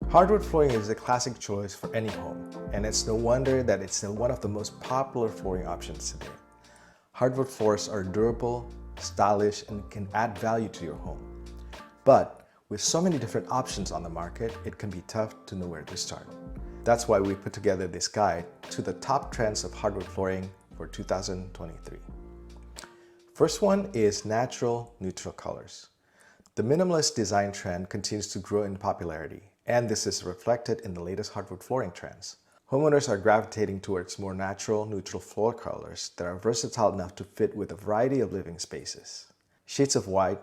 Hardwood flooring is a classic choice for any home, and it's no wonder that it's one of the most popular flooring options today. Hardwood floors are durable, stylish, and can add value to your home. But with so many different options on the market, it can be tough to know where to start. That's why we put together this guide to the top trends of hardwood flooring for 2023. First one is natural, neutral colors. The minimalist design trend continues to grow in popularity, and this is reflected in the latest hardwood flooring trends. Homeowners are gravitating towards more natural, neutral floor colors that are versatile enough to fit with a variety of living spaces. Shades of white,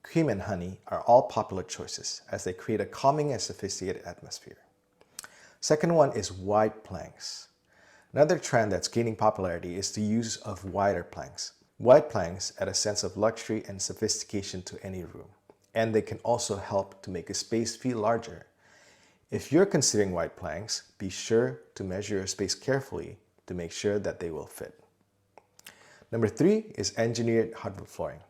cream, and honey are all popular choices as they create a calming and sophisticated atmosphere. Second one is white planks. Another trend that's gaining popularity is the use of wider planks. White planks add a sense of luxury and sophistication to any room, and they can also help to make a space feel larger. If you're considering white planks, be sure to measure your space carefully to make sure that they will fit. Number 3 is engineered hardwood flooring.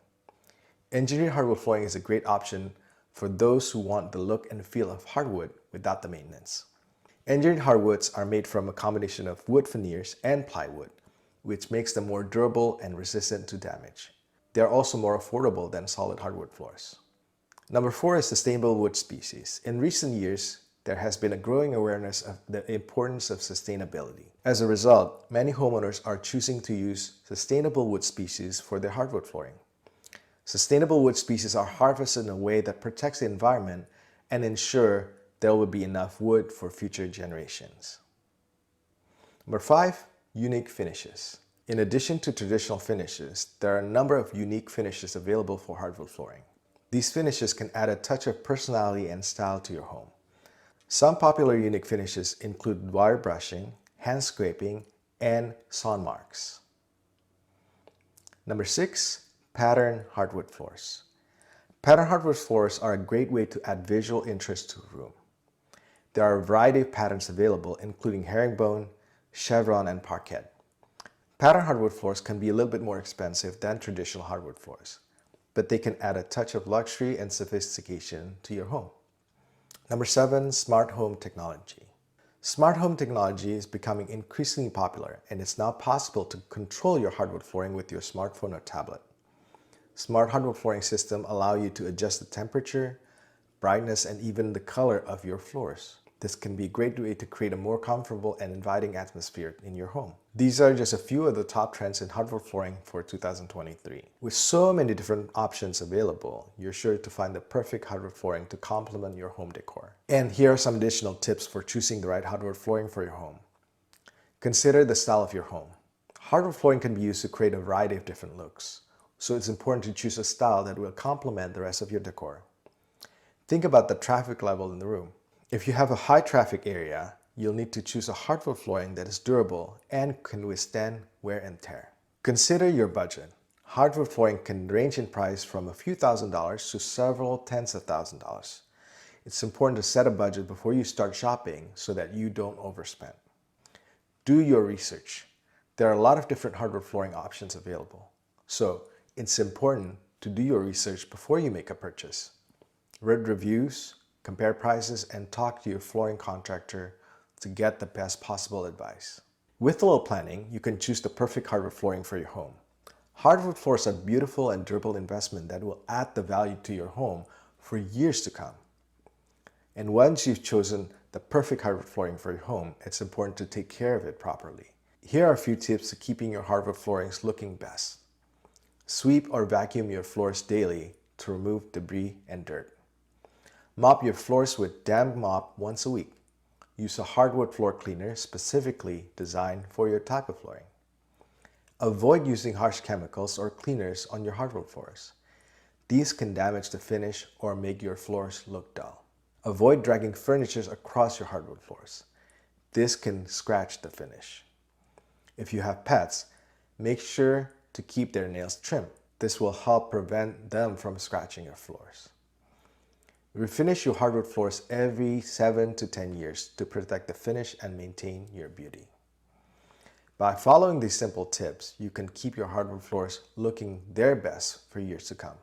Engineered hardwood flooring is a great option for those who want the look and feel of hardwood without the maintenance. Engineered hardwoods are made from a combination of wood veneers and plywood, which makes them more durable and resistant to damage. They are also more affordable than solid hardwood floors. Number 4 is sustainable wood species. In recent years, there has been a growing awareness of the importance of sustainability. As a result, many homeowners are choosing to use sustainable wood species for their hardwood flooring. Sustainable wood species are harvested in a way that protects the environment and ensure there will be enough wood for future generations. Number 5, unique finishes. In addition to traditional finishes, there are a number of unique finishes available for hardwood flooring. These finishes can add a touch of personality and style to your home. Some popular unique finishes include wire brushing, hand scraping, and sawn marks. Number 6, pattern hardwood floors. Pattern hardwood floors are a great way to add visual interest to a room. There are a variety of patterns available, including herringbone, chevron, and parquet. Pattern hardwood floors can be a little bit more expensive than traditional hardwood floors, but they can add a touch of luxury and sophistication to your home. Number 7, smart home technology. Smart home technology is becoming increasingly popular, and it's now possible to control your hardwood flooring with your smartphone or tablet. Smart hardwood flooring systems allow you to adjust the temperature, brightness, and even the color of your floors. This can be a great way to create a more comfortable and inviting atmosphere in your home. These are just a few of the top trends in hardwood flooring for 2023. With so many different options available, you're sure to find the perfect hardwood flooring to complement your home decor. And here are some additional tips for choosing the right hardwood flooring for your home. Consider the style of your home. Hardwood flooring can be used to create a variety of different looks, so it's important to choose a style that will complement the rest of your decor. Think about the traffic level in the room. If you have a high traffic area, you'll need to choose a hardwood flooring that is durable and can withstand wear and tear. Consider your budget. Hardwood flooring can range in price from a few $1,000s to several tens of $1,000s. It's important to set a budget before you start shopping so that you don't overspend. Do your research. There are a lot of different hardwood flooring options available, so it's important to do your research before you make a purchase. Read reviews, compare prices, and talk to your flooring contractor to get the best possible advice. With a little planning, you can choose the perfect hardwood flooring for your home. Hardwood floors are a beautiful and durable investment that will add the value to your home for years to come. And once you've chosen the perfect hardwood flooring for your home, it's important to take care of it properly. Here are a few tips to keeping your hardwood floorings looking best. Sweep or vacuum your floors daily to remove debris and dirt. Mop your floors with damp mop once a week. Use a hardwood floor cleaner specifically designed for your type of flooring. Avoid using harsh chemicals or cleaners on your hardwood floors. These can damage the finish or make your floors look dull. Avoid dragging furniture across your hardwood floors. This can scratch the finish. If you have pets, make sure to keep their nails trimmed. This will help prevent them from scratching your floors. Refinish your hardwood floors every 7 to 10 years to protect the finish and maintain your beauty. By following these simple tips, you can keep your hardwood floors looking their best for years to come.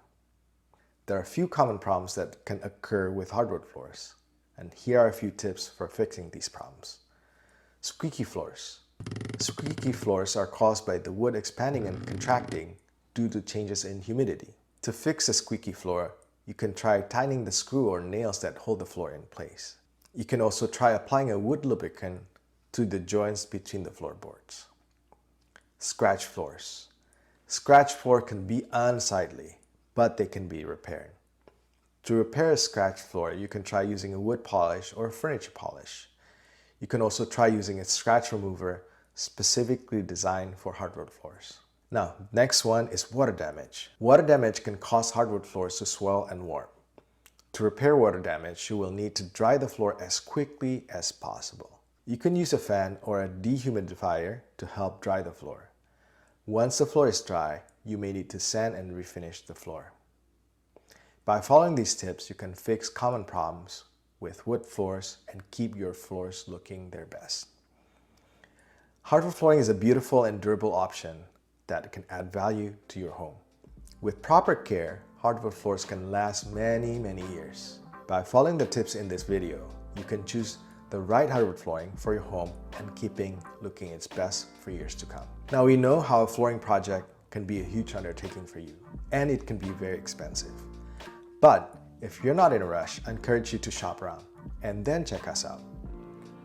There are a few common problems that can occur with hardwood floors. and here are a few tips for fixing these problems. Squeaky floors. Squeaky floors are caused by the wood expanding and contracting due to changes in humidity. To fix a squeaky floor, you can try tightening the screw or nails that hold the floor in place. You can also try applying a wood lubricant to the joints between the floorboards. Scratch floors. Scratch floor can be unsightly, but they can be repaired. To repair a scratch floor, you can try using a wood polish or furniture polish. You can also try using a scratch remover specifically designed for hardwood floors. Now, next one is water damage. Water damage can cause hardwood floors to swell and warp. To repair water damage, you will need to dry the floor as quickly as possible. You can use a fan or a dehumidifier to help dry the floor. Once the floor is dry, you may need to sand and refinish the floor. By following these tips, you can fix common problems with wood floors and keep your floors looking their best. Hardwood flooring is a beautiful and durable option that can add value to your home. With proper care, hardwood floors can last many years. By following the tips in this video, you can choose the right hardwood flooring for your home and keeping looking its best for years to come. Now we know how a flooring project can be a huge undertaking for you, and it can be very expensive. But if you're not in a rush, I encourage you to shop around and then check us out.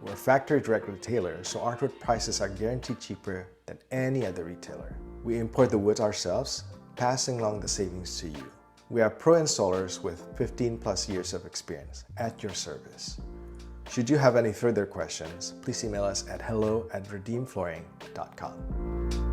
We're factory direct retailer, so our wood prices are guaranteed cheaper than any other retailer. We import the wood ourselves, passing along the savings to you. We are pro installers with 15+ years of experience at your service. Should you have any further questions, please email us at hello@redeemflooring.com.